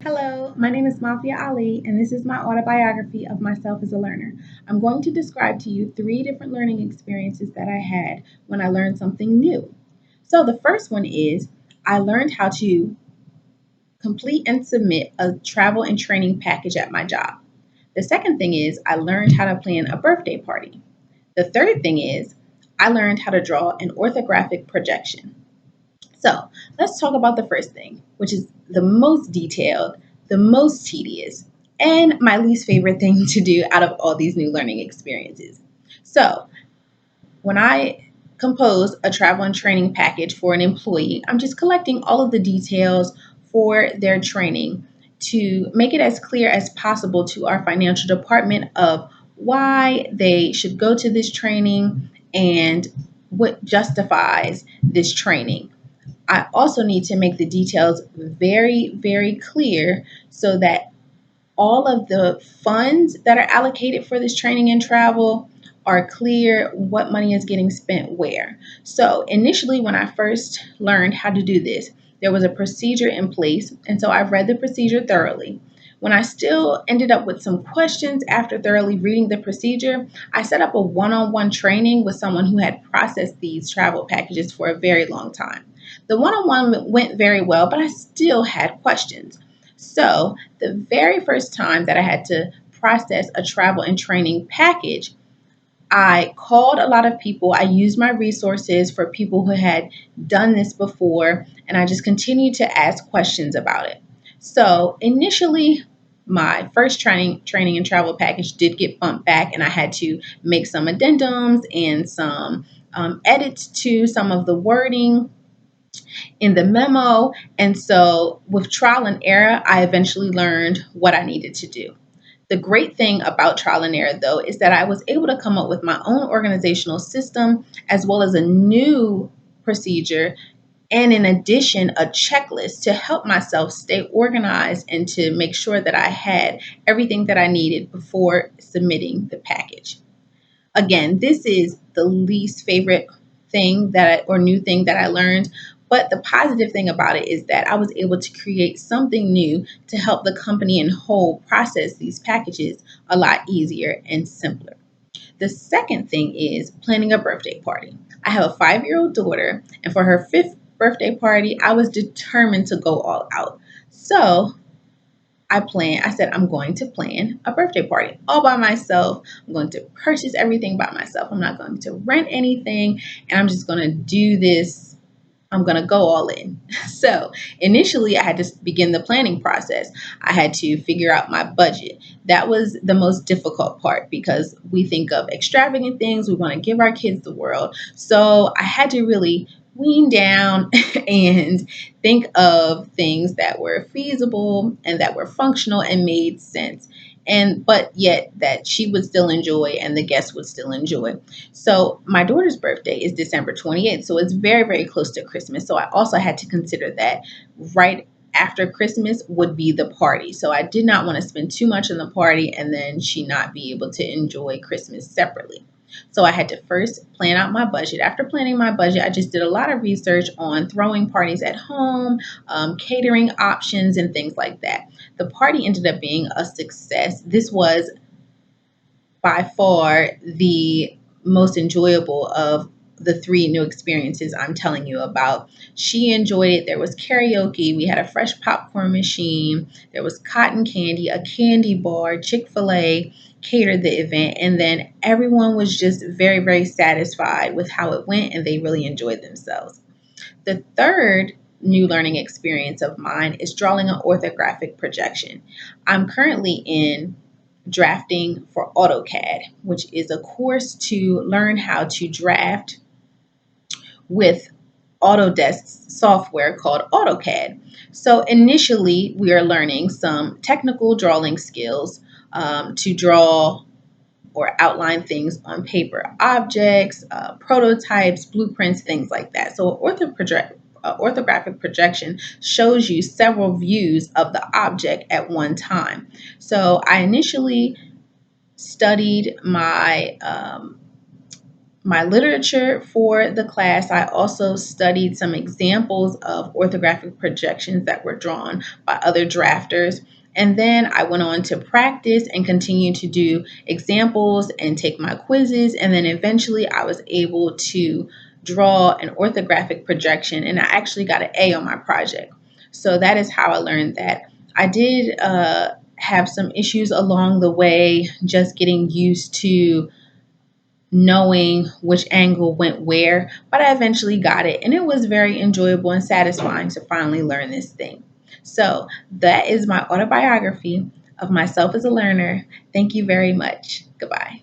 Hello, my name is Mafia Ali, and this is my autobiography of myself as a learner. I'm going to describe to you three different learning experiences that I had when I learned something new. So, the first one is I learned how to complete and submit a travel and training package at my job. The second thing is I learned how to plan a birthday party. The third thing is I learned how to draw an orthographic projection. So let's talk about the first thing, which is the most detailed, the most tedious, and my least favorite thing to do out of all these new learning experiences. So when I compose a travel and training package for an employee, I'm just collecting all of the details for their training to make it as clear as possible to our financial department of why they should go to this training and what justifies this training. I also need to make the details very, very clear so that all of the funds that are allocated for this training and travel are clear what money is getting spent where. So, initially, when I first learned how to do this, there was a procedure in place, and so I've read the procedure thoroughly. When I still ended up with some questions after thoroughly reading the procedure, I set up a one on one training with someone who had processed these travel packages for a very long time. The one on one went very well, but I still had questions. So, the very first time that I had to process a travel and training package, I called a lot of people. I used my resources for people who had done this before, and I just continued to ask questions about it. So, initially, my first training and travel package did get bumped back, and I had to make some addendums and some edits to some of the wording in the memo. And so, with trial and error, I eventually learned what I needed to do. The great thing about trial and error, though, is that I was able to come up with my own organizational system as well as a new procedure. And in addition, a checklist to help myself stay organized and to make sure that I had everything that I needed before submitting the package. Again, this is the least favorite thing or new thing that I learned. But the positive thing about it is that I was able to create something new to help the company in whole process these packages a lot easier and simpler. The second thing is planning a birthday party. I have a 5-year-old daughter, and for her fifth birthday party, I was determined to go all out. So I said, I'm going to plan a birthday party all by myself. I'm going to purchase everything by myself. I'm not going to rent anything. And I'm just going to do this. I'm going to go all in. So initially, I had to begin the planning process. I had to figure out my budget. That was the most difficult part because we think of extravagant things. We want to give our kids the world. So I had to really wean down and think of things that were feasible and that were functional and made sense. But yet that she would still enjoy and the guests would still enjoy. So my daughter's birthday is December 28th. So it's very, very close to Christmas. So I also had to consider that right after Christmas would be the party. So I did not want to spend too much on the party and then she not be able to enjoy Christmas separately. So I had to first plan out my budget. After planning my budget, I just did a lot of research on throwing parties at home, catering options, and things like that. The party ended up being a success. This was by far the most enjoyable of the three new experiences I'm telling you about. She enjoyed it. There was karaoke. We had a fresh popcorn machine. There was cotton candy, a candy bar, Chick-fil-A catered the event. And then everyone was just very, very satisfied with how it went and they really enjoyed themselves. The third new learning experience of mine is drawing an orthographic projection. I'm currently in drafting for AutoCAD, which is a course to learn how to draft with Autodesk's software called AutoCAD. So initially, we are learning some technical drawing skills to draw or outline things on paper, objects, prototypes, blueprints, things like that. So orthographic projection shows you several views of the object at one time. So I initially studied my literature for the class, I also studied some examples of orthographic projections that were drawn by other drafters. And then I went on to practice and continue to do examples and take my quizzes. And then eventually I was able to draw an orthographic projection, and I actually got an A on my project. So that is how I learned that. I did have some issues along the way, just getting used to knowing which angle went where, but I eventually got it, and it was very enjoyable and satisfying to finally learn this thing. So that is my autobiography of myself as a learner. Thank you very much. Goodbye.